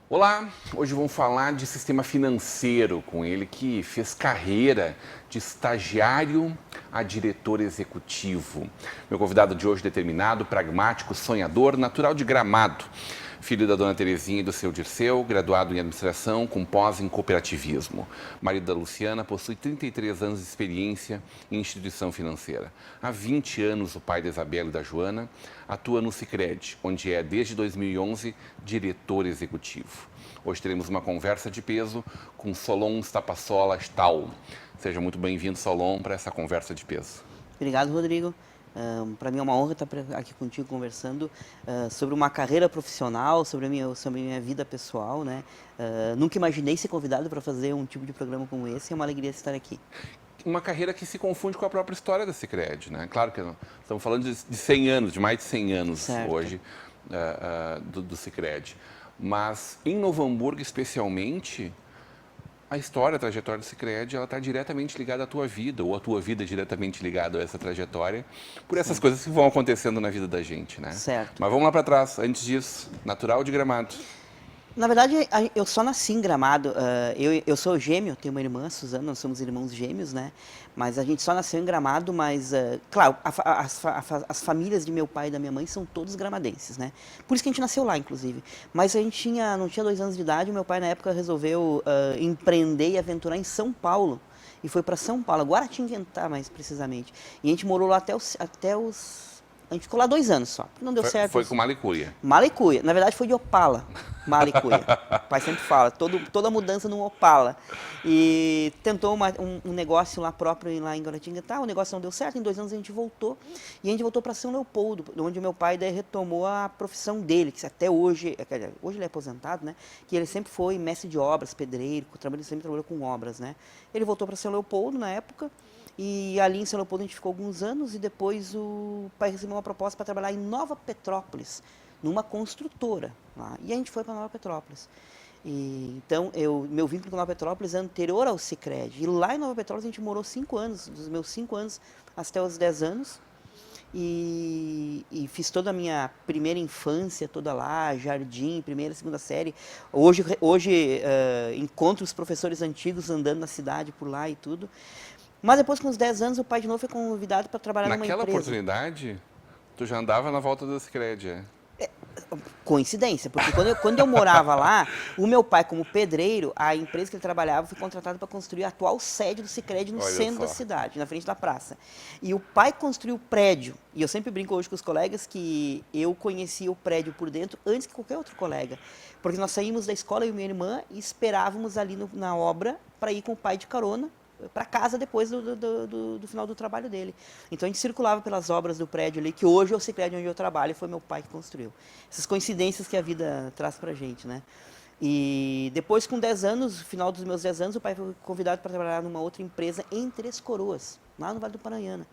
Olá, hoje vamos falar de sistema financeiro com ele que fez carreira de estagiário a diretor executivo. Meu convidado de hoje determinado, pragmático, sonhador, natural de Gramado. Filho da dona Terezinha e do seu Dirceu, graduado em administração com pós em cooperativismo. Marido da Luciana, possui 33 anos de experiência em instituição financeira. Há 20 anos, o pai da Isabela e da Joana atua no Sicredi, onde é, desde 2011, diretor executivo. Hoje teremos uma conversa de peso com Solon Stapassola Stahl. Seja muito bem-vindo, Solon, para essa conversa de peso. Obrigado, Rodrigo. Para mim é uma honra estar aqui contigo conversando sobre uma carreira profissional, sobre a minha vida pessoal, né? Nunca imaginei ser convidado para fazer um tipo de programa como esse, é uma alegria estar aqui. Uma carreira que se confunde com a própria história da Sicredi, né? Claro que estamos falando de 100 anos, de mais de 100 anos certo. Hoje do Sicredi. Mas em Novo Hamburgo, especialmente, a história, a trajetória do Sicredi, ela está diretamente ligada à tua vida, ou a tua vida é diretamente ligada a essa trajetória, por essas coisas que vão acontecendo na vida da gente, né? Certo. Mas vamos lá para trás, antes disso, natural de Gramado. Na verdade, eu só nasci em Gramado. Eu sou gêmeo, tenho uma irmã, Suzana, nós somos irmãos gêmeos, né? Mas a gente só nasceu em Gramado, mas, claro, as famílias de meu pai e da minha mãe são todos gramadenses, né? Por isso que a gente nasceu lá, inclusive. Mas a gente não tinha 2 anos de idade, meu pai na época resolveu empreender e aventurar em São Paulo. E foi para São Paulo, Guaratinguetá mais precisamente. E a gente morou lá até os... A gente ficou lá 2 anos só, não deu certo. Foi com Malicuia. Malicuia, na verdade foi de Opala, Malicuia. O pai sempre fala, toda mudança num Opala. E tentou um negócio lá próprio, lá em Guaratinguetá, o negócio não deu certo, em 2 anos a gente voltou. E a gente voltou para São Leopoldo, onde meu pai daí retomou a profissão dele, que até hoje ele é aposentado, né? Que ele sempre foi mestre de obras, pedreiro, sempre trabalhou com obras, né? Ele voltou para São Leopoldo na época. E ali em São Leopoldo a gente ficou alguns anos e depois o pai recebeu uma proposta para trabalhar em Nova Petrópolis, numa construtora lá. E a gente foi para Nova Petrópolis. Então, meu vínculo com Nova Petrópolis é anterior ao Sicredi. E lá em Nova Petrópolis a gente morou 5 anos, dos meus 5 anos até os 10 anos. E fiz toda a minha primeira infância toda lá, jardim, primeira, segunda série. Hoje encontro os professores antigos andando na cidade por lá e tudo. Mas depois, com uns 10 anos, o pai de novo foi convidado para trabalhar numa empresa. Naquela oportunidade, tu já andava na volta da Sicredi, Coincidência, porque quando eu morava lá, o meu pai, como pedreiro, a empresa que ele trabalhava foi contratada para construir a atual sede do Sicredi no centro da cidade, na frente da praça. E o pai construiu o prédio, e eu sempre brinco hoje com os colegas que eu conhecia o prédio por dentro antes que qualquer outro colega. Porque nós saímos da escola, eu e minha irmã, e esperávamos ali na obra para ir com o pai de carona para casa depois do final do trabalho dele. Então a gente circulava pelas obras do prédio ali, que hoje é o Sicredi onde eu trabalho, e foi meu pai que construiu. Essas coincidências que a vida traz pra gente, né? E depois, com 10 anos, no final dos meus 10 anos, o pai foi convidado para trabalhar numa outra empresa em Três Coroas, lá no Vale do Paranhana.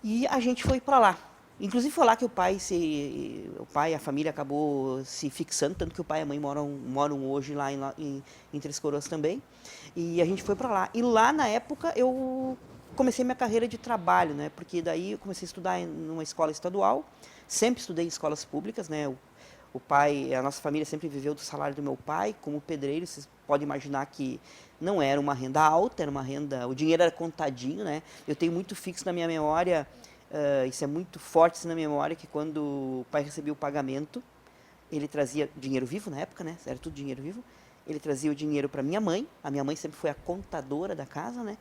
E a gente foi para lá. Inclusive foi lá que o pai e a família acabou se fixando, tanto que o pai e a mãe moram hoje lá em Três Coroas também. E a gente foi para lá. E lá, na época, eu comecei minha carreira de trabalho, né? Porque daí eu comecei a estudar numa escola estadual, sempre estudei em escolas públicas, né? O pai, a nossa família sempre viveu do salário do meu pai, como pedreiro. Vocês podem imaginar que não era uma renda alta, era uma renda... O dinheiro era contadinho, né? Eu tenho muito fixo na minha memória... isso é muito forte assim, na minha memória, que quando o pai recebia o pagamento, ele trazia dinheiro vivo na época, né? Era tudo dinheiro vivo. Ele trazia o dinheiro para minha mãe. A minha mãe sempre foi a contadora da casa, né?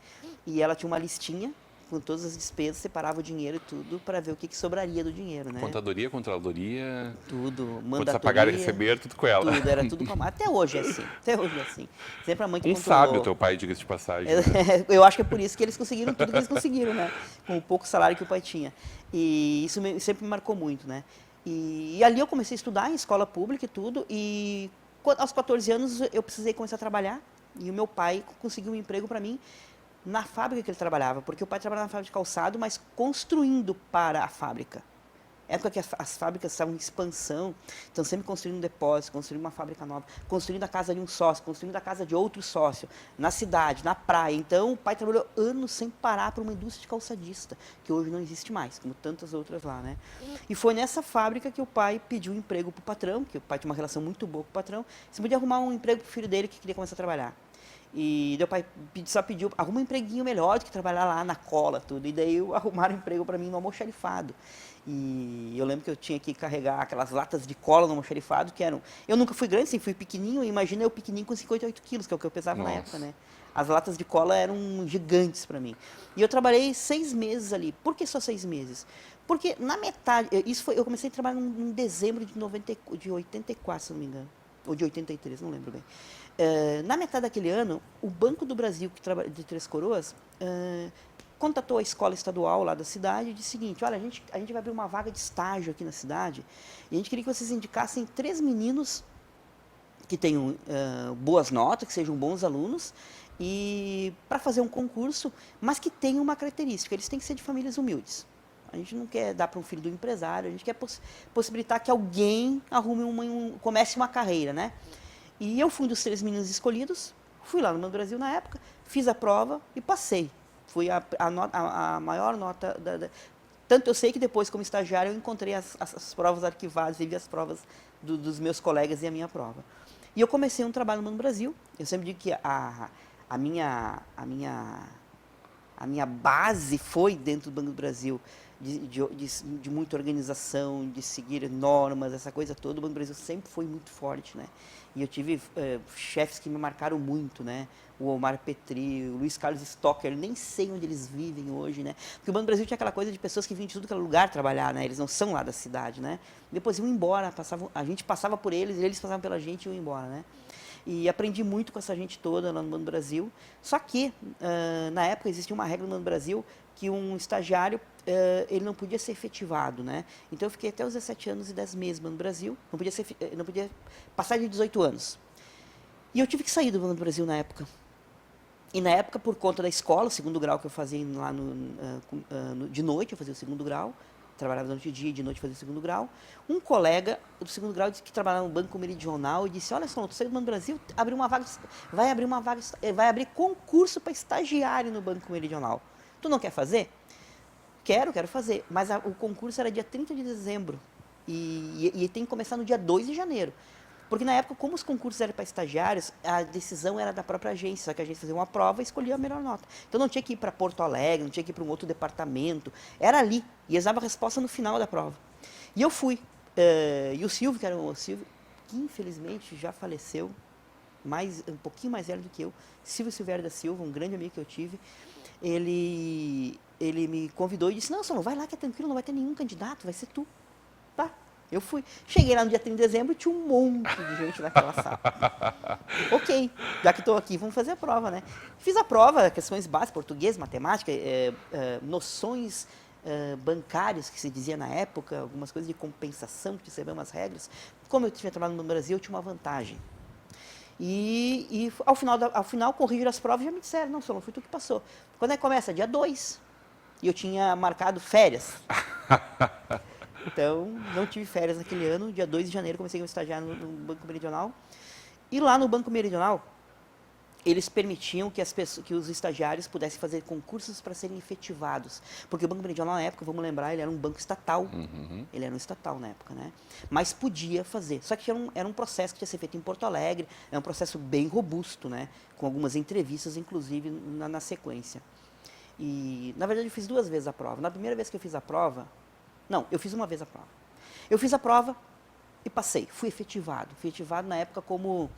E ela tinha uma listinha com todas as despesas, separava o dinheiro e tudo para ver o que sobraria do dinheiro, né? Contadoria, controladoria... Tudo, mandatoria... Quando você pagar e receber, tudo com ela. Tudo, era tudo com a mãe. Até hoje é assim, até hoje é assim. Sempre a mãe que controlou. Sabe o teu pai, diga-se de passagem. Né? Eu acho que é por isso que eles conseguiram tudo que eles conseguiram, né? Com o pouco salário que o pai tinha. E isso sempre me marcou muito, né? E ali eu comecei a estudar em escola pública e tudo, e aos 14 anos eu precisei começar a trabalhar, e o meu pai conseguiu um emprego para mim na fábrica que ele trabalhava, porque o pai trabalhava na fábrica de calçado, mas construindo para a fábrica. Época que as fábricas estavam em expansão, então sempre construindo um depósito, construindo uma fábrica nova, construindo a casa de um sócio, construindo a casa de outro sócio, na cidade, na praia. Então o pai trabalhou anos sem parar para uma indústria de calçadista, que hoje não existe mais, como tantas outras lá, né? E foi nessa fábrica que o pai pediu um emprego para o patrão, que o pai tinha uma relação muito boa com o patrão, se podia arrumar um emprego para o filho dele que queria começar a trabalhar. E meu pai só pediu, arruma um empreguinho melhor do que trabalhar lá na cola, tudo. E daí arrumaram um emprego para mim no almoxarifado. E eu lembro que eu tinha que carregar aquelas latas de cola no almoxarifado, que eram... Eu nunca fui grande, assim, fui pequenininho, imagina eu pequenininho com 58 quilos, que é o que eu pesava na época, né? As latas de cola eram gigantes para mim. E eu trabalhei 6 meses ali. Por que só 6 meses? Porque na metade... eu comecei a trabalhar em dezembro de 84, se não me engano. Ou de 83, não lembro bem. Na metade daquele ano, o Banco do Brasil, de Três Coroas, contatou a escola estadual lá da cidade e disse o seguinte: olha, a gente vai abrir uma vaga de estágio aqui na cidade e a gente queria que vocês indicassem 3 meninos que tenham boas notas, que sejam bons alunos, e para fazer um concurso, mas que tenham uma característica: eles têm que ser de famílias humildes. A gente não quer dar para um filho do empresário, a gente quer possibilitar que alguém comece uma carreira, né? E eu fui um dos 3 meninos escolhidos, fui lá no Banco do Brasil na época, fiz a prova e passei. Fui a maior nota. Tanto eu sei que depois, como estagiário, eu encontrei as provas arquivadas e vi as provas dos meus colegas e a minha prova. E eu comecei um trabalho no Banco do Brasil. Eu sempre digo que a minha base foi dentro do Banco do Brasil, de muita organização, de seguir normas, essa coisa toda. O Banco do Brasil sempre foi muito forte, né? E eu tive chefes que me marcaram muito, né? O Omar Petri, o Luiz Carlos Stocker, nem sei onde eles vivem hoje, né? Porque o Banco do Brasil tinha aquela coisa de pessoas que vinham de tudo aquele lugar trabalhar, né? Eles não são lá da cidade, né? Depois iam embora, a gente passava por eles, eles passavam pela gente e iam embora, né? E aprendi muito com essa gente toda lá no Banco do Brasil. Só que, na época, existia uma regra no Banco do Brasil que um estagiário, ele não podia ser efetivado, né? Então, eu fiquei até os 17 anos e 10 meses no Banco do Brasil, não podia passar de 18 anos. E eu tive que sair do Banco do Brasil na época. E na época, por conta da escola, o segundo grau que eu fazia lá de noite, eu fazia o segundo grau, trabalhava durante o dia e de noite fazia o segundo grau. Um colega do segundo grau disse que trabalhava no Banco Meridional e disse: olha só, tu saiu do Banco do Brasil, vai abrir concurso para estagiário no Banco Meridional. Tu não quer fazer? Quero fazer. Mas o concurso era dia 30 de dezembro e tem que começar no dia 2 de janeiro. Porque na época, como os concursos eram para estagiários, a decisão era da própria agência, só que a agência fazia uma prova e escolhia a melhor nota. Então não tinha que ir para Porto Alegre, não tinha que ir para um outro departamento, era ali, e eles davam a resposta no final da prova. E eu fui. E o Silvio, que era o Silvio, que infelizmente já faleceu, um pouquinho mais velho do que eu, Silvio Silvério da Silva, um grande amigo que eu tive, ele me convidou e disse: não, Saulo, vai lá que é tranquilo, não vai ter nenhum candidato, vai ser tu. Tá. Eu fui. Cheguei lá no dia 30 de dezembro e tinha um monte de gente naquela sala. Ok, já que estou aqui, vamos fazer a prova, né? Fiz a prova, questões básicas, português, matemática, noções bancárias, que se dizia na época, algumas coisas de compensação, que tinha umas regras. Como eu tinha trabalhado no Brasil, eu tinha uma vantagem. E ao final, corrigiram as provas e já me disseram: não, Solon, foi tu que passou. Quando é que começa? Dia 2. E eu tinha marcado férias. Então, não tive férias naquele ano. Dia 2 de janeiro, comecei a estagiar no Banco Meridional. E lá no Banco Meridional, eles permitiam que os estagiários pudessem fazer concursos para serem efetivados. Porque o Banco Meridional, na época, vamos lembrar, ele era um banco estatal. Uhum. Ele era um estatal na época, né? Mas podia fazer. Só que era um processo que tinha que ser feito em Porto Alegre. É um processo bem robusto, né? Com algumas entrevistas, inclusive, na sequência. E, na verdade, eu fiz 2 vezes a prova. Na primeira vez que eu fiz a prova... Não, eu fiz uma vez a prova. Eu fiz a prova e passei. Fui efetivado. Fui efetivado na época como...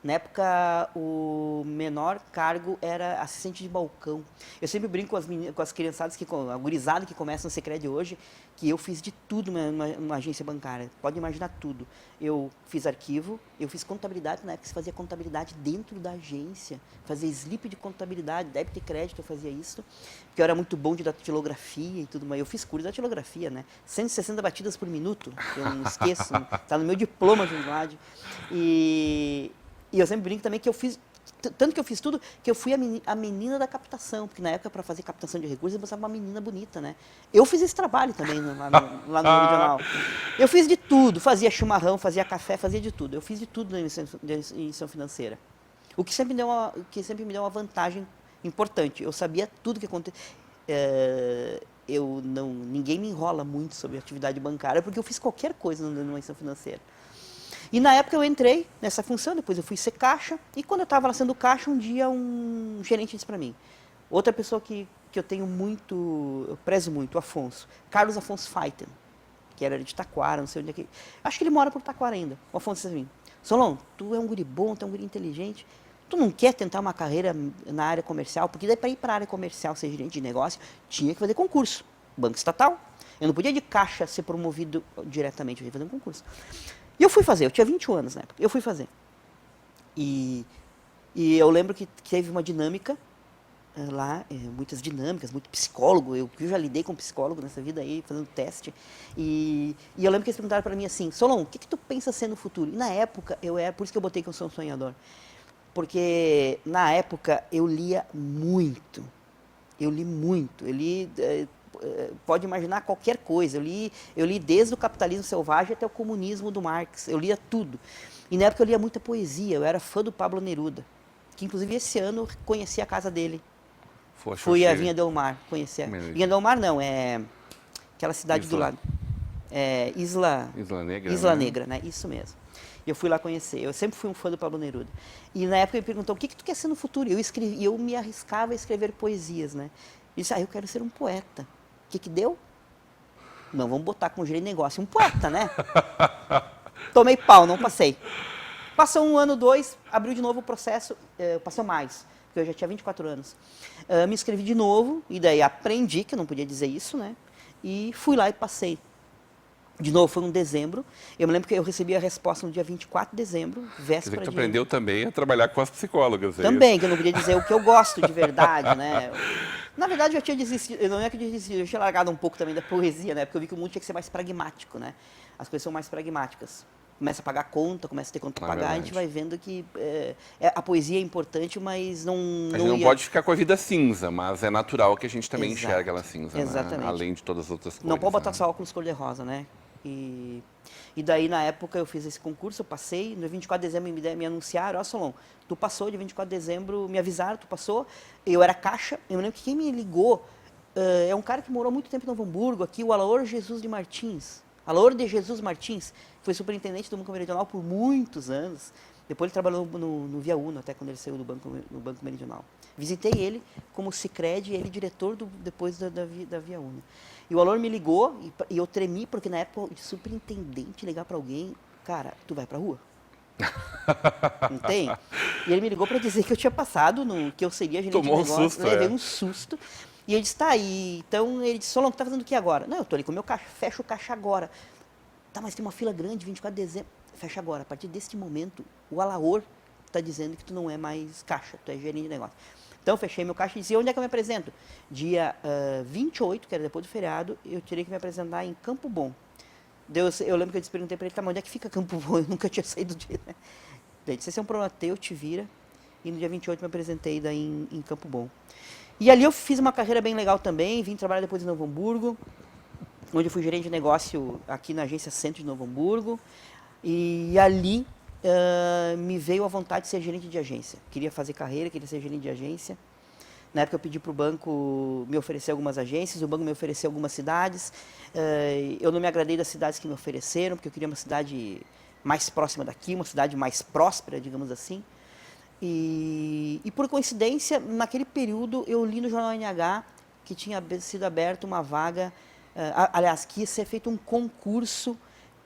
Na época, o menor cargo era assistente de balcão. Eu sempre brinco com as criançadas, a gurizada que começa no Sicredi hoje, que eu fiz de tudo numa agência bancária. Pode imaginar tudo. Eu fiz arquivo, eu fiz contabilidade, na época se fazia contabilidade dentro da agência. Fazia slip de contabilidade, débito e crédito, eu fazia isso. Porque eu era muito bom de datilografia e tudo mais. Eu fiz curso de datilografia, né? 160 batidas por minuto, eu não esqueço. Está no meu diploma de unidade. E eu sempre brinco também que eu fiz Tanto que eu fiz tudo, que eu fui a menina da captação, porque na época, para fazer captação de recursos, eu precisava uma menina bonita, né? Eu fiz esse trabalho também lá no Meridional. Eu fiz de tudo, fazia chimarrão, fazia café, fazia de tudo. Eu fiz de tudo na emissão financeira. O que sempre me deu uma vantagem importante. Eu sabia tudo que acontecia. Ninguém me enrola muito sobre atividade bancária, porque eu fiz qualquer coisa numa emissão financeira. E na época eu entrei nessa função, depois eu fui ser caixa, e quando eu estava lá sendo caixa, um dia um gerente disse para mim, outra pessoa que eu prezo muito, o Afonso, Carlos Afonso Feiten, que era de Taquara, não sei onde é que... Acho que ele mora por Taquara ainda. O Afonso disse assim, Solon, tu é um guri bom, tu é um guri inteligente, tu não quer tentar uma carreira na área comercial? Porque daí para ir para a área comercial, ser gerente de negócio, tinha que fazer concurso, banco estatal. Eu não podia de caixa ser promovido diretamente, eu ia fazer um concurso. E eu fui fazer, eu tinha 21 anos na época, eu fui fazer. E eu lembro que teve uma dinâmica lá, muitas dinâmicas, muito psicólogo, eu já lidei com psicólogo nessa vida aí, fazendo teste. E eu lembro que eles perguntaram para mim assim, Solon, o que tu pensa ser no futuro? E na época, por isso que eu botei que eu sou um sonhador. Porque na época eu lia muito. Eu li, pode imaginar qualquer coisa. Eu li desde o Capitalismo Selvagem até o Comunismo do Marx. Eu lia tudo. E na época eu lia muita poesia. Eu era fã do Pablo Neruda, que inclusive esse ano conheci a casa dele. Fui a Vinha del Mar, conhecer. Vinha del Mar não, é aquela cidade do lado. Isla Negra. Isla Negra, né? Isso mesmo. E eu fui lá conhecer. Eu sempre fui um fã do Pablo Neruda. E na época ele perguntou, o que tu quer ser no futuro? E eu me arriscava a escrever poesias, né? Ele disse, eu quero ser um poeta. O que deu? Não, vamos botar como gerente de negócio. Um poeta, né? Tomei pau, não passei. Passou 1 ano, 2, abriu de novo o processo, passou mais, porque eu já tinha 24 anos. Me inscrevi de novo, e daí aprendi, que eu não podia dizer isso, né? E fui lá e passei. De novo, foi em dezembro. Eu me lembro que eu recebi a resposta no dia 24 de dezembro, véspera. Quer dizer que tu aprendeu também a trabalhar com as psicólogas. Também, que eu não queria dizer o que eu gosto de verdade, né? Na verdade, eu já tinha desistido, não é que eu tinha desistido, eu tinha largado um pouco também da poesia, né? Porque eu vi que o mundo tinha que ser mais pragmático, né? As coisas são mais pragmáticas. Começa a pagar conta, começa a ter conta para pagar, a gente vai vendo que a poesia é importante, mas não... A gente não pode ficar com a vida cinza, mas é natural que a gente também enxerga ela cinza, exatamente. Né? Além de todas as outras coisas. Não pode botar só óculos cor-de-rosa, né? E daí, na época, eu fiz esse concurso, eu passei, no 24 de dezembro me anunciaram, ó, Solon, tu passou, de 24 de dezembro me avisaram, tu passou, eu era caixa, eu me lembro que quem me ligou é um cara que morou muito tempo em Novo Hamburgo, aqui, o Alaor Jesus de Martins. Alaor de Jesus Martins, foi superintendente do Banco Meridional por muitos anos, depois ele trabalhou no Via Uno, até quando ele saiu no Banco Meridional. Visitei ele como Sicredi e ele diretor depois da Via Uno. E o Alor me ligou e eu tremi, porque na época de superintendente ligar para alguém, cara, tu vai para rua? Não tem? E ele me ligou para dizer que eu tinha passado, que eu seria gerente de negócio. Tomou um susto, eu levei um susto. E ele disse, tá aí. Então ele disse, Solon, tu tá fazendo o que agora? Não, eu tô ali com o meu caixa, fecha o caixa agora. Tá, mas tem uma fila grande, 24 de dezembro. Fecha agora. A partir deste momento, o Alaor tá dizendo que tu não é mais caixa, tu é gerente de negócio. Então, eu fechei meu caixa e disse, onde é que eu me apresento? Dia 28, que era depois do feriado, eu teria que me apresentar em Campo Bom. Eu lembro que eu perguntei para ele, tá, mas onde é que fica Campo Bom? Eu nunca tinha saído de... Né? Ele disse, esse é um problema teu, te vira. E no dia 28 me apresentei daí em Campo Bom. E ali eu fiz uma carreira bem legal também, vim trabalhar depois em Novo Hamburgo, onde eu fui gerente de negócio aqui na agência Centro de Novo Hamburgo. E ali... me veio a vontade de ser gerente de agência. Queria fazer carreira, queria ser gerente de agência. Na época eu pedi para o banco me oferecer algumas agências, o banco me ofereceu algumas cidades. Eu não me agradei das cidades que me ofereceram, porque eu queria uma cidade mais próxima daqui, uma cidade mais próspera, digamos assim. E por coincidência, naquele período, eu li no jornal NH que tinha sido aberta uma vaga, aliás, que ia ser feito um concurso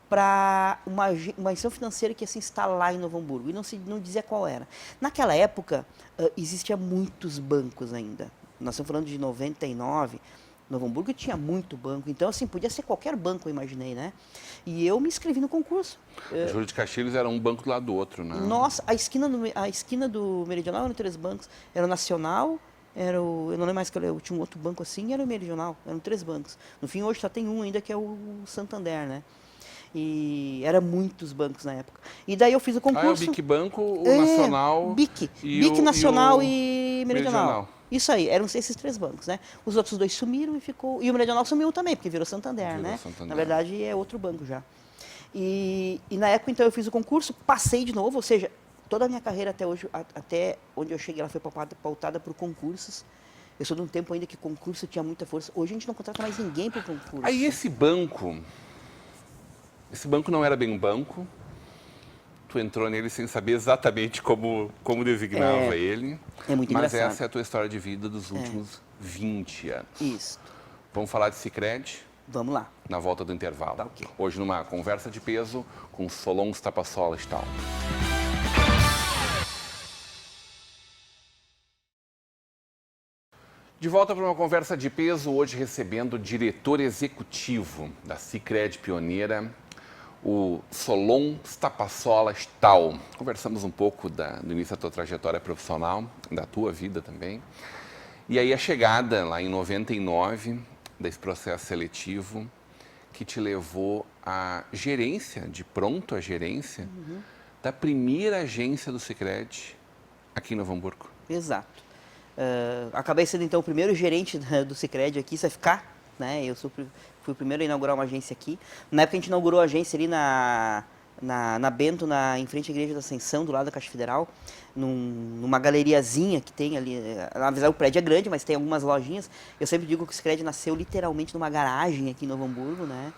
para uma instituição financeira que ia se instalar em Novo Hamburgo, e não dizia qual era. Naquela época, existia muitos bancos ainda. Nós estamos falando de 99, Novo Hamburgo tinha muito banco, então assim, podia ser qualquer banco, eu imaginei, né? E eu me inscrevi no concurso. O Júlio de Castilhos era um banco do lado do outro, né? Nossa, a esquina do Meridional eram 3 bancos, era o Nacional, eu não lembro mais que eu tinha um outro banco assim, era o Meridional, eram 3 bancos. No fim, hoje só tem um ainda, que é o Santander, né? E era muitos bancos na época. E daí eu fiz o concurso. É o BIC Banco, o Nacional... BIC Nacional e Meridional. Meridional. Isso aí, eram esses 3 bancos, né? Os outros 2 sumiram e ficou... E o Meridional sumiu também, porque virou Santander, né? Santander. Na verdade, é outro banco já. E na época, então, eu fiz o concurso, passei de novo, ou seja, toda a minha carreira até hoje, até onde eu cheguei, ela foi pautada por concursos. Eu sou de um tempo ainda que concurso tinha muita força. Hoje a gente não contrata mais ninguém por concurso. Aí esse banco não era bem um banco, tu entrou nele sem saber exatamente como designava ele. É muito mas engraçado. Essa é a tua história de vida dos últimos 20 anos. Isso. Vamos falar de Sicredi? Vamos lá. Na volta do intervalo. Tá, ok. Hoje numa conversa de peso com Solon Stapassola e tal. De volta para uma conversa de peso, hoje recebendo o diretor executivo da Sicredi Pioneira, o Solon Stapassola Stahl. Conversamos um pouco do início da tua trajetória profissional, da tua vida também. E aí a chegada lá em 99 desse processo seletivo que te levou à gerência, de pronto à gerência, da primeira agência do Sicredi aqui em Novo Hamburgo. Exato. Acabei sendo, então, o primeiro gerente do Sicredi aqui, CFK, né? Eu fui o primeiro a inaugurar uma agência aqui. Na época, a gente inaugurou a agência ali na Bento, em frente à Igreja da Ascensão, do lado da Caixa Federal, numa galeriazinha que tem ali. Na verdade, o prédio é grande, mas tem algumas lojinhas. Eu sempre digo que o Sicredi nasceu literalmente numa garagem aqui em Novo Hamburgo, né?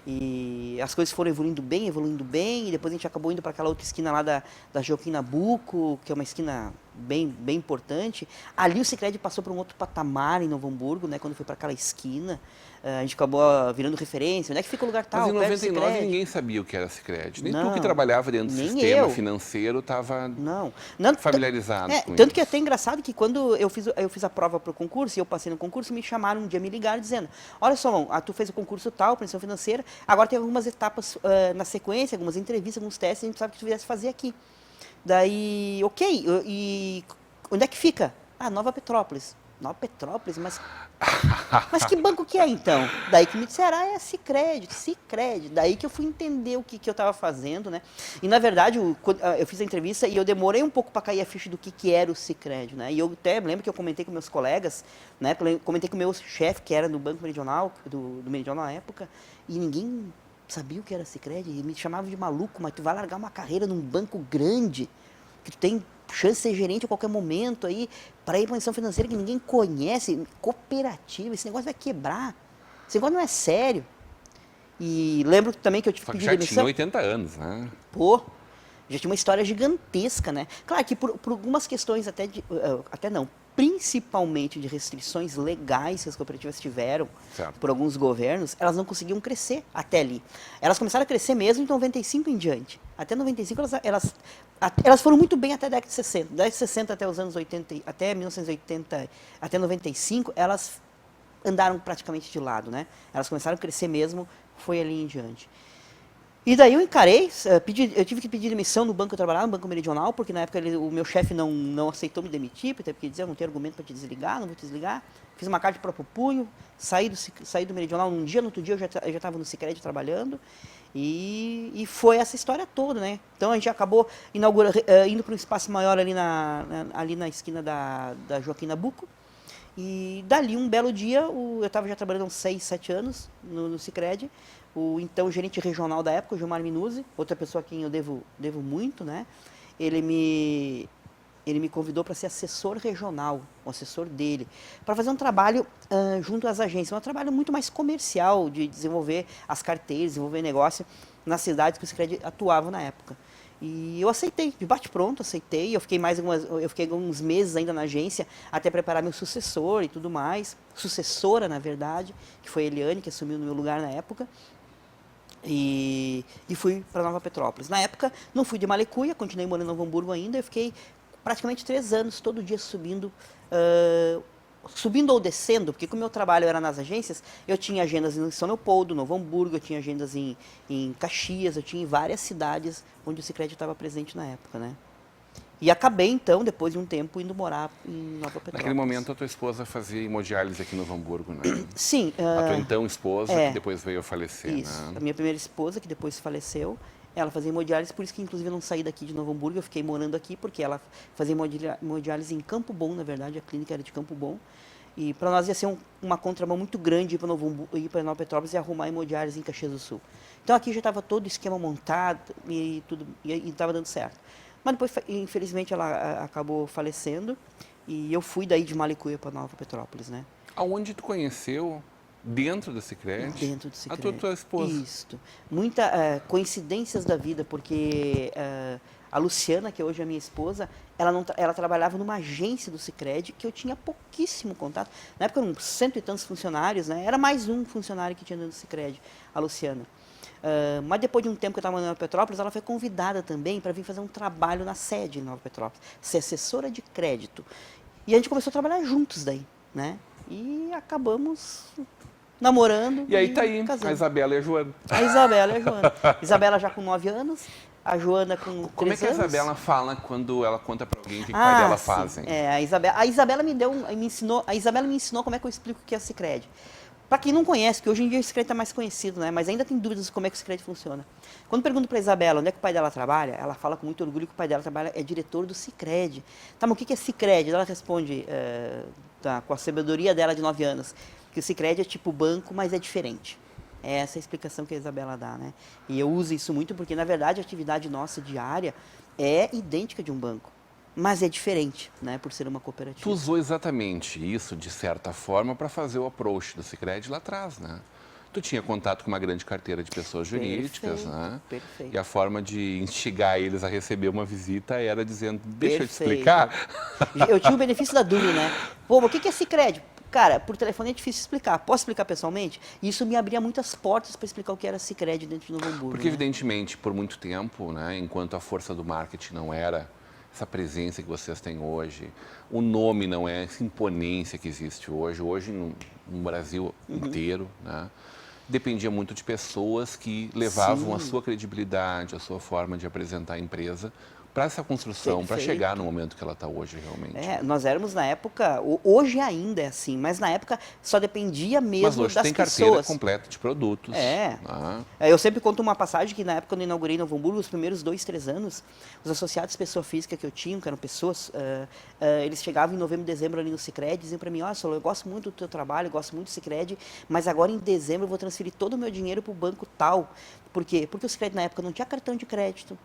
E as coisas foram evoluindo bem, e depois a gente acabou indo para aquela outra esquina lá da Joaquim Nabuco, que é uma esquina bem importante. Ali o Sicredi passou para um outro patamar em Novo Hamburgo, né, quando foi para aquela esquina. A gente acabou virando referência. Onde é que fica o lugar tal? Mas em 99 ninguém sabia o que era Sicredi. Nem não, tu que trabalhava dentro do sistema financeiro estava familiarizado com tanto isso. que é até engraçado que quando eu fiz a prova para o concurso, e eu passei no concurso, me chamaram um dia, me ligaram dizendo: olha só, tu fez o concurso tal, prestação financeira, agora tem algumas etapas na sequência, algumas entrevistas, alguns testes, a gente sabe que tu viesse fazer aqui. Daí, ok, e onde é que fica? Nova Petrópolis. Nova Petrópolis, mas que banco que é então? Daí que me disseram, é Sicredi. Daí que eu fui entender o que eu estava fazendo, né? E na verdade, eu fiz a entrevista e eu demorei um pouco para cair a ficha do que era o Sicredi, né? E eu até lembro que eu comentei com meus colegas, né? Comentei com o meu chefe, que era no Banco Meridional, do Meridional na época, e ninguém sabia o que era Sicredi, e me chamavam de maluco, mas tu vai largar uma carreira num banco grande, que tu tem chance de ser gerente a qualquer momento aí, para ir para uma instituição financeira que ninguém conhece, cooperativa, esse negócio vai quebrar. Esse negócio não é sério. E lembro também que eu tive que pedir demissão. Já tinha 80 anos, né? Pô, já tinha uma história gigantesca, né? Claro que por algumas questões principalmente de restrições legais que as cooperativas tiveram, certo, por alguns governos, elas não conseguiam crescer até ali. Elas começaram a crescer mesmo em 95 em diante. Até 95 elas foram muito bem até a década de 60. Da década de 60 até os anos 80, até 1980, até 95, elas andaram praticamente de lado, né? Elas começaram a crescer mesmo, foi ali em diante. E daí eu encarei, eu tive que pedir demissão no banco que eu trabalhava, no Banco Meridional, porque na época o meu chefe não aceitou me demitir, porque dizia, eu não tenho argumento para te desligar, não vou te desligar. Fiz uma carta de próprio punho, saí do Meridional num dia, no outro dia eu já estava no Sicredi trabalhando, e foi essa história toda, né? Então a gente acabou indo para um espaço maior ali na esquina da Joaquim Nabuco, e dali um belo dia, eu estava já trabalhando há uns 6, 7 anos no Sicredi, o então gerente regional da época, o Gilmar Minuzzi, outra pessoa a quem eu devo muito, né? Ele me convidou para ser assessor regional, o assessor dele, para fazer um trabalho junto às agências, um trabalho muito mais comercial, de desenvolver as carteiras, desenvolver negócio nas cidades que o Sicredi atuava na época. E eu aceitei, de bate-pronto, aceitei. Eu fiquei alguns meses ainda na agência, até preparar meu sucessor e tudo mais. Sucessora, na verdade, que foi a Eliane, que assumiu no meu lugar na época. E fui para Nova Petrópolis. Na época, não fui de Malicuia, continuei morando em Novo Hamburgo ainda. Eu fiquei praticamente 3 anos, todo dia subindo ou descendo, porque como o meu trabalho era nas agências, eu tinha agendas em São Leopoldo, Novo Hamburgo, eu tinha agendas em Caxias, eu tinha em várias cidades onde o Sicredi estava presente na época, né? E acabei, então, depois de um tempo, indo morar em Nova Petrópolis. Naquele momento, a tua esposa fazia hemodiálise aqui no Novo Hamburgo, né? Sim. A tua então esposa, que depois veio a falecer, isso. né? A minha primeira esposa, que depois faleceu, ela fazia hemodiálise, por isso que, inclusive, eu não saí daqui de Novo Hamburgo, eu fiquei morando aqui, porque ela fazia hemodiálise em Campo Bom, na verdade, a clínica era de Campo Bom. E para nós ia ser uma contramão muito grande ir para Nova Petrópolis e arrumar hemodiálise em Caxias do Sul. Então aqui já estava todo o esquema montado e tudo, e estava dando certo. Mas depois, infelizmente, ela acabou falecendo e eu fui daí de Malicuia para Nova Petrópolis, né? Aonde tu conheceu, dentro da Sicredi, Dentro do Sicredi. a tua esposa? Isso. Muita coincidências da vida, porque a Luciana, que hoje é minha esposa, ela trabalhava numa agência do Sicredi que eu tinha pouquíssimo contato. Na época eram 100 e tantos funcionários, né? Era mais um funcionário que tinha dentro do Sicredi, a Luciana. Mas depois de um tempo que eu estava em Nova Petrópolis, ela foi convidada também para vir fazer um trabalho na sede em Nova Petrópolis, ser assessora de crédito. E a gente começou a trabalhar juntos daí, né? E acabamos namorando e aí tá aí, casando. a Isabela e a Joana. A Isabela e a Joana. Isabela já com 9 anos, a Joana com 3 anos. Como é que a Isabela fala quando ela conta para alguém o que o pai dela fazem? A Isabela me ensinou como é que eu explico o que é o Sicredi. Para quem não conhece, porque hoje em dia o Sicredi está mais conhecido, né? Mas ainda tem dúvidas de como é que o Sicredi funciona. Quando pergunto para a Isabela onde é que o pai dela trabalha, ela fala com muito orgulho que o pai dela é diretor do Sicredi. Tá, mas o que é Sicredi? Ela responde, com a sabedoria dela de 9 anos, que o Sicredi é tipo banco, mas é diferente. É essa a explicação que a Isabela dá, né? E eu uso isso muito porque, na verdade, a atividade nossa diária é idêntica de um banco. Mas é diferente, né, por ser uma cooperativa. Tu usou exatamente isso, de certa forma, para fazer o approach do Sicredi lá atrás, né? Tu tinha contato com uma grande carteira de pessoas jurídicas, né? Perfeito. E a forma de instigar eles a receber uma visita era dizendo, deixa eu te explicar. Eu tinha o benefício da dúvida, né? Pô, mas o que é Sicredi? Cara, por telefone é difícil explicar. Posso explicar pessoalmente? E isso me abria muitas portas para explicar o que era Sicredi dentro de Novo Hamburgo. Porque, evidentemente, por muito tempo, né, enquanto a força do marketing não era essa presença que vocês têm hoje, o nome não é essa imponência que existe hoje. Hoje, no Brasil inteiro, né, dependia muito de pessoas que levavam a sua credibilidade, a sua forma de apresentar a empresa para essa construção, para chegar no momento que ela está hoje realmente. Nós éramos na época, hoje ainda é assim, mas na época só dependia mesmo das pessoas. Mas hoje tem carteira completa de produtos. Eu sempre conto uma passagem que na época quando eu inaugurei Novo Hamburgo, os primeiros 2, 3 anos, os associados de pessoa física que eu tinha, que eram pessoas, eles chegavam em novembro, dezembro ali no Sicredi, diziam para mim, Solon, eu gosto muito do teu trabalho, eu gosto muito do Sicredi, mas agora em dezembro eu vou transferir todo o meu dinheiro para o banco tal. Por quê? Porque o Sicredi na época não tinha cartão de crédito,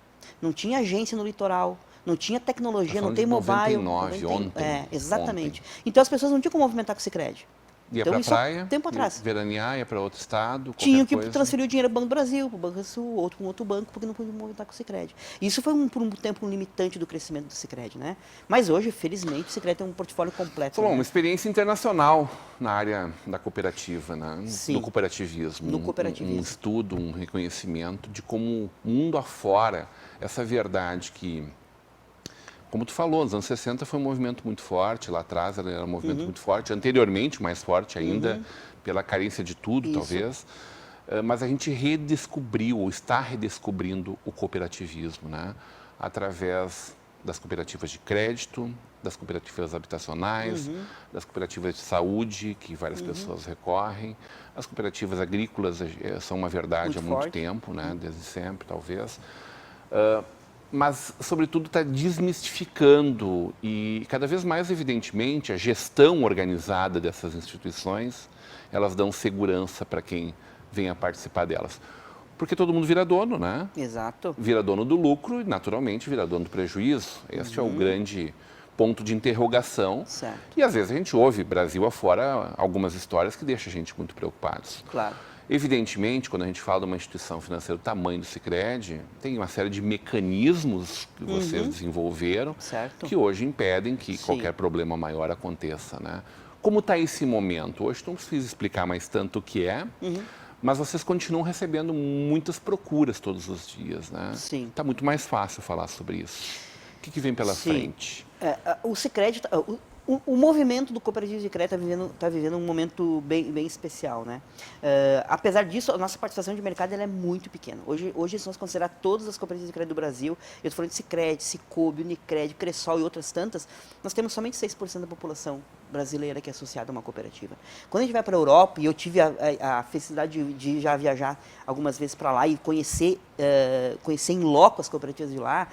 não tinha agência no litoral, não tinha tecnologia, não tem mobile. 99, ontem. Exatamente. Então as pessoas não tinham como movimentar com o Sicredi. Ia Então, para a praia, tempo atrás. veranear, ia para outro estado, tinha que transferir o dinheiro para o Banco do Brasil, para o Banco do Sul, outro para um outro banco, porque não podia movimentar com o Sicredi. Isso foi por um tempo limitante do crescimento do Sicredi, né? Mas hoje, felizmente, o Sicredi tem um portfólio completo. Bom, uma experiência internacional na área da cooperativa, né? Sim. No cooperativismo. No cooperativismo. Um estudo, um reconhecimento de como mundo afora, essa verdade que, como tu falou, nos anos 60 foi um movimento muito forte, lá atrás era um movimento muito forte, anteriormente mais forte ainda, pela carência de tudo, talvez. Mas a gente redescobriu, ou está redescobrindo o cooperativismo, né? Através das cooperativas de crédito, das cooperativas habitacionais, das cooperativas de saúde, que várias pessoas recorrem. As cooperativas agrícolas são uma verdade há muito tempo, né? Desde sempre, talvez. Mas, sobretudo, está desmistificando e, cada vez mais evidentemente, a gestão organizada dessas instituições, elas dão segurança para quem vem a participar delas. Porque todo mundo vira dono, né? Exato. Vira dono do lucro e, naturalmente, vira dono do prejuízo. Este é o grande ponto de interrogação. Certo. E, às vezes, a gente ouve, Brasil afora, algumas histórias que deixam a gente muito preocupados. Claro. Evidentemente, quando a gente fala de uma instituição financeira do tamanho do Sicredi, tem uma série de mecanismos que vocês desenvolveram que hoje impedem que qualquer problema maior aconteça, né? Como está esse momento? Hoje não preciso explicar mais tanto o que é, mas vocês continuam recebendo muitas procuras todos os dias, né? Sim. Está muito mais fácil falar sobre isso. O que vem pela frente? O Sicredi, O movimento do cooperativo de crédito está vivendo um momento bem especial, né? Apesar disso, a nossa participação de mercado ela é muito pequena. Hoje, se nós considerar todas as cooperativas de crédito do Brasil, eu estou falando de Sicredi, Cicobi, Unicred, Cressol e outras tantas, nós temos somente 6% da população brasileira que é associada a uma cooperativa. Quando a gente vai para a Europa, e eu tive a felicidade de já viajar algumas vezes para lá e conhecer em loco as cooperativas de lá,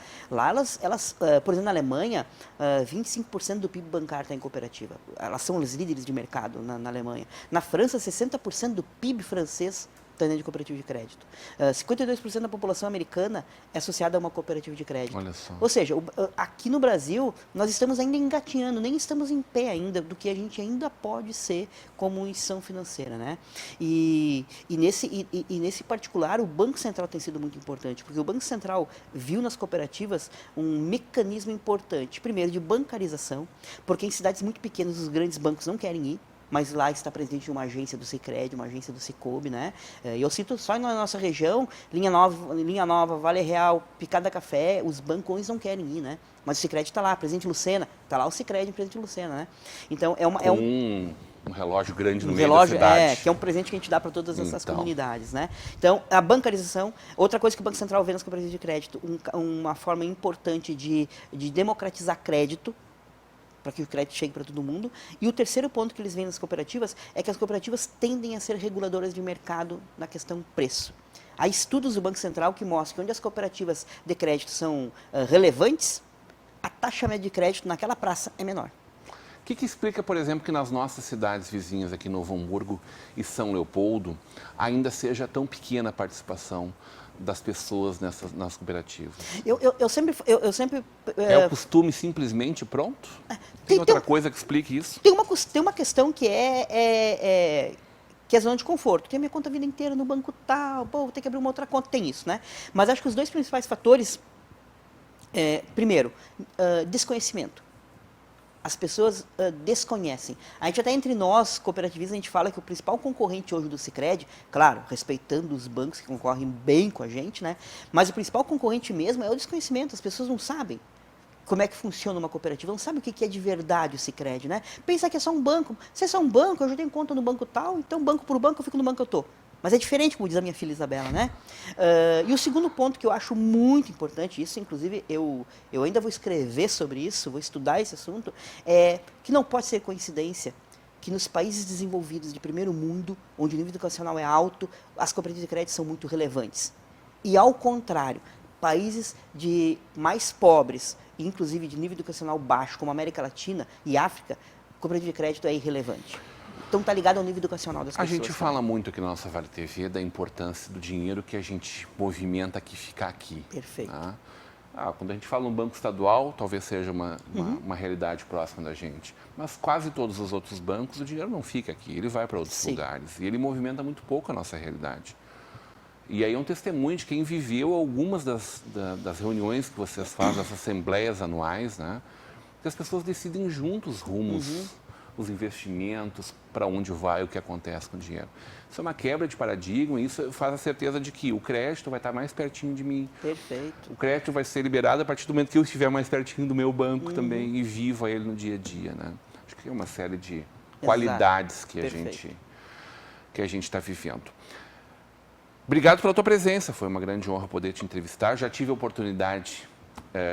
elas por exemplo, na Alemanha, 25% do PIB bancário está em cooperativa. Elas são os líderes de mercado na Alemanha. Na França, 60% do PIB francês está dentro de cooperativa de crédito. 52% da população americana é associada a uma cooperativa de crédito. Olha só. Ou seja, aqui no Brasil, nós estamos ainda engatinhando, nem estamos em pé ainda do que a gente ainda pode ser como instituição financeira, né? E nesse particular, o Banco Central tem sido muito importante, porque o Banco Central viu nas cooperativas um mecanismo importante, primeiro, de bancarização, porque em cidades muito pequenas os grandes bancos não querem ir, mas lá está presente uma agência do Sicredi, uma agência do Cicobi, né? E eu cito só na nossa região, Linha Nova, Vale Real, Picada Café, os bancões não querem ir, né? Mas o Sicredi está lá, Presidente Lucena, está lá o Sicredi, Presidente Lucena, né? Então, um relógio grande no meio da cidade. Que é um presente que a gente dá para todas essas comunidades, né? Então, a bancarização, outra coisa que o Banco Central vê nas cooperativas de crédito, uma forma importante de democratizar crédito, para que o crédito chegue para todo mundo. E o terceiro ponto que eles veem nas cooperativas é que as cooperativas tendem a ser reguladoras de mercado na questão preço. Há estudos do Banco Central que mostram que onde as cooperativas de crédito são relevantes, a taxa média de crédito naquela praça é menor. O que explica, por exemplo, que nas nossas cidades vizinhas aqui, Novo Hamburgo e São Leopoldo, ainda seja tão pequena a participação das pessoas nas cooperativas? Eu sempre é o costume simplesmente pronto? Tem outra coisa que explique isso? Tem uma questão que que é zona de conforto. Tem a minha conta a vida inteira no banco tal, vou ter que abrir uma outra conta, tem isso, né? Mas acho que os dois principais fatores, primeiro, desconhecimento. As pessoas desconhecem. A gente até entre nós, cooperativistas, a gente fala que o principal concorrente hoje do Sicredi, claro, respeitando os bancos que concorrem bem com a gente, né? Mas o principal concorrente mesmo é o desconhecimento. As pessoas não sabem como é que funciona uma cooperativa, não sabem o que é de verdade o Sicredi, né? Pensa que é só um banco. Se é só um banco, eu já tenho conta no banco tal, então banco por banco eu fico no banco que eu estou. Mas é diferente, como diz a minha filha Isabela, né? E o segundo ponto que eu acho muito importante, isso inclusive eu ainda vou escrever sobre isso, vou estudar esse assunto, é que não pode ser coincidência que nos países desenvolvidos de primeiro mundo, onde o nível educacional é alto, as cooperativas de crédito são muito relevantes. E ao contrário, países mais pobres, inclusive de nível educacional baixo, como a América Latina e África, a cooperativa de crédito é irrelevante. Então está ligado ao nível educacional das pessoas. A gente fala muito aqui na nossa Vale TV da importância do dinheiro que a gente movimenta aqui, ficar aqui. Perfeito. Tá? Quando a gente fala no banco estadual, talvez seja uma realidade próxima da gente. Mas quase todos os outros bancos, o dinheiro não fica aqui, ele vai para outros lugares. E ele movimenta muito pouco a nossa realidade. E aí é um testemunho de quem viveu algumas das reuniões que vocês fazem, das assembleias anuais, né? Que as pessoas decidem juntos rumos, os investimentos, para onde vai, o que acontece com o dinheiro. Isso é uma quebra de paradigma e isso faz a certeza de que o crédito vai estar mais pertinho de mim. Perfeito. O crédito vai ser liberado a partir do momento que eu estiver mais pertinho do meu banco também e viva ele no dia a dia, né? Acho que é uma série de qualidades que a gente está vivendo. Obrigado pela tua presença, foi uma grande honra poder te entrevistar. Já tive a oportunidade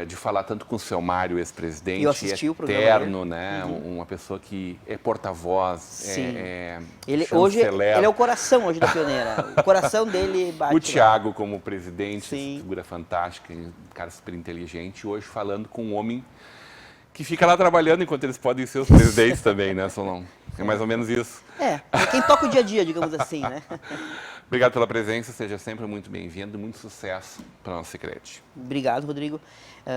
de falar tanto com o seu Mário, ex-presidente, eterno, né? Uma pessoa que é porta-voz, hoje ele é o coração hoje da Pioneira. O coração dele bate. O Thiago como presidente, figura fantástica, um cara super inteligente, hoje falando com um homem que fica lá trabalhando enquanto eles podem ser os presidentes também, né, Solon? É mais ou menos isso. É quem toca o dia a dia, digamos assim, né? Obrigado pela presença, seja sempre muito bem-vindo, muito sucesso para a nossa Sicredi. Obrigado, Rodrigo.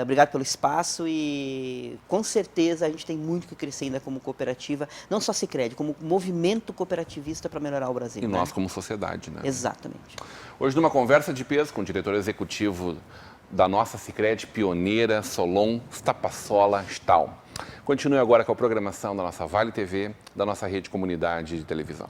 Obrigado pelo espaço e com certeza a gente tem muito que crescer ainda como cooperativa, não só Sicredi, como movimento cooperativista para melhorar o Brasil. E nós como sociedade, né? Exatamente. Hoje numa conversa de peso com o diretor executivo da nossa Sicredi pioneira, Solon Stapassola Stahl. Continue agora com a programação da nossa Vale TV, da nossa rede comunidade de televisão.